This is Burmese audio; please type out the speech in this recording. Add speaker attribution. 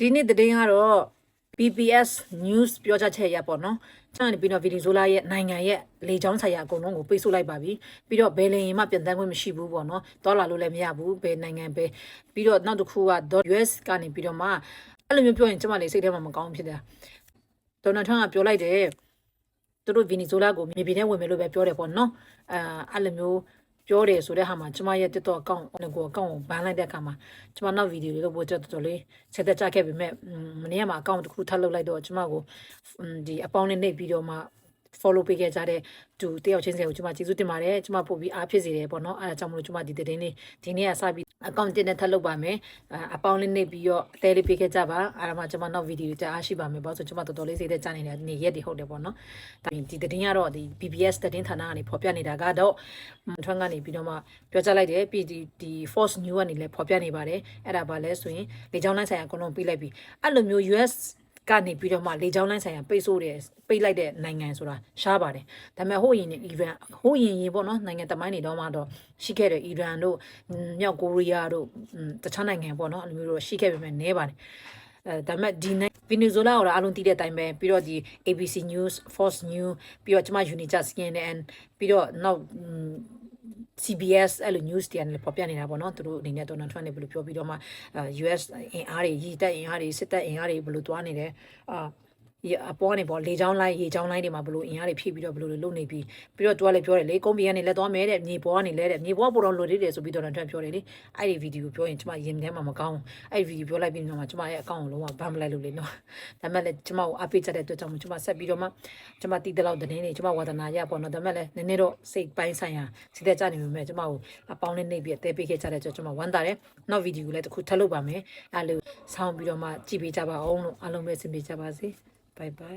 Speaker 1: ဒီနေ့သတင်းကတော့ PBS News ပြောကြချက်ရပေါ့နော်။ကျွန်တော်ပြီးတော့ Venezuela ရဲ့နိုင်ငံရဲ့လေကြောင်းဆိုင်ရာအကုန်လုံးကိုပိတ်ဆို့လိုက်ပါပြီ။ပြီးတော့ဘယ်လေရင်မှပြန်တန်းခွင့်မရှိဘူးပေါ့နော်။တော်လာလို့လည်းမရဘူး။ဘယ်နိုင်ငံပဲပြီးတော့နောက်တစ်ခုက US ကနေပြီးတော့မှအဲ့လိုမျိုးပြောရင်ကျွန်မလေးစိတ်ထဲမှာမကောင်းဖြစ်တယ်။ဒေါ်နယ်ထရန့်ကပြောလိုက်တယ်။သူတို့ Venezuela ကိုမြေပြင်ထဲဝင်မယ်လို့ပဲပြောတယ်ပေါ့နော်။အဲ့လိုမျိုးပြောတယ်ဆိုတဲ့ဟာမှာကျွန်မရဲ့ TikTok account ကိုဘန်လိုက်တဲ့အခါမှာကျွန်မနောက်ဗီဒီယိုလေးလုပ်ဖို့တော်တော်လေးဆက်သက်ကြခဲ့ပေမဲ့မနေ့ကမှ account တစ်ခုထပ်လုပ်လိုက်တော့ကျွန်မကိုဒီအပေါင်းနဲ့နှိပ်ပြီးတော့မှ follow ပေးခဲ့ကြတဲ့သူတယောက်ချင်းစီကိုကျွန်မကျေးဇူးတင်ပါတယ်ကျွန်မပို့ပြီးအားဖြစ်စေတယ်ပေါ့နော်အဲဒါကြောင့်မလို့ကျွန်မဒီသတင်းလေးဒီနေ့ကစပြီး account တင်နဲ့ထပ်လုပ်ပါမယ်အပေါင်းလေးနှိပ်ပြီးတော့အသေးလေးပေးခဲ့ကြပါအဲဒါမှကျွန်မနောက်ဗီဒီယိုတက်အားရှိပါမယ်ပေါ့ဆိုကျွန်မတော်တော်လေးစိတ်သက်ကြနေတဲ့နေ့ရက်တွေဟုတ်တယ်ပေါ့နော်ဒီသတင်းကတော့ဒီ PBS သတင်းဌာနကနေဖော်ပြနေတာကတော့ထွန်းကနေပြီးတော့မှပြောကြလိုက်တယ်ပြီးဒီ Force News ကနေလည်းဖော်ပြနေပါတယ်အဲ့ဒါပါလဲဆိုရင်လေကြောင်းလိုင်းဆိုင်ရာအကုန်လုံးပြီးလိုက်ပြီအဲ့လိုမျိုး USကနေပြီးတော့မှလေကြောင်းလိုင်းဆိုင်ရာပိတ်ဆို့တယ်ပိတ်လိုက်တဲ့နိုင်ငံဆိုတာရှားပါတယ်ဒါပေမဲ့ဟိုရင်အီရန်ဟိုရင်ပေါ့နော်နိုင်ငံတမိုင်းတွေတော့မှတော့ရှိခဲ့တယ်အီရန်တို့မြောက်ကိုရီးယားတို့တခြားနိုင်ငံပေါ့နော်အဲ့လိုမျိုးတော့ရှိခဲ့ပေမဲ့နည်းပါတယ်ဒါပေမဲ့ဒီVenezuela ကိုတော့အားလုံးသိတဲ့အတိုင်းပဲပြီးတော့ဒီ ABC News Fox News ပြီးတော့ကျွန်မ Unicha CNN ပြီးတော့နောက်CBS အဲ့လို news တွေနဲ့ပေါ်ပြနေတာပေါ့နော်သူတို့အနေနဲ့ Donald Trump နဲ့ဘယ်လိုပြောပြီးတော့မှ US အင်အားတွေရည်တက်အင်အားတွေစစ်တပ်အင်အားတွေဘယ်လိုတွားနေတယ်အပေါ်ကနေပေါ့လေချောင်းလိုင်းရေချောင်းလိုင်းတွေမှာဘလို့အင်အားတွေဖြည့်ပြီးတော့ဘလို့လုပ်နေပြီးတော့သူကလည်းပြောတယ်လေကုန်းပြည်ကနေလည်းသွားမဲတဲ့မြေပေါ်ကနေလဲတဲ့မြေပေါ်ပေါ်တော့လိုသေးတယ်ဆိုပြီးတော့Trumpပြောတယ်လေအဲ့ဒီဗီဒီယိုပြောရင်ကျွန်မရင်ထဲမှာမကောင်းအဲ့ဒီဗီဒီယိုပြောလိုက်ပြီးတော့မှကျွန်မရဲ့အကောင့်ကိုလုံးဝဘန်မလိုက်လို့လေနော်ဒါပေမဲ့လည်းကျွန်မကိုအပိတ်ချက်တဲ့အတွက်ကြောင့်ကျွန်မဆက်ပြီးတော့မှကျွန်မတီးတဲ့လောက်သတင်းတွေကျွန်မဝါသနာရပေါ့နော်ဒါပေမဲ့လည်းနည်းနည်းတော့စိတ်ပိုင်းဆိုင်ရာစိတ်သက်ကြနေပေမဲ့ကျွန်မကိုအပေါင်းနဲ့နှိပ်ပြီးအသေးပေးခဲ့ကြတဲ့အတွက်ကျွန်မဝမ်းသာတယ်နောက်ဗီဒီယိုလည်းတစ်ခုထပ်လုပ်ပါမယ်အဲ့လိုဆောင်းပြီးတော့မှကြည့်ပေးကြပါအောင်လို့အားလုံးပဲဆင်ပြေကြပါစေbye bye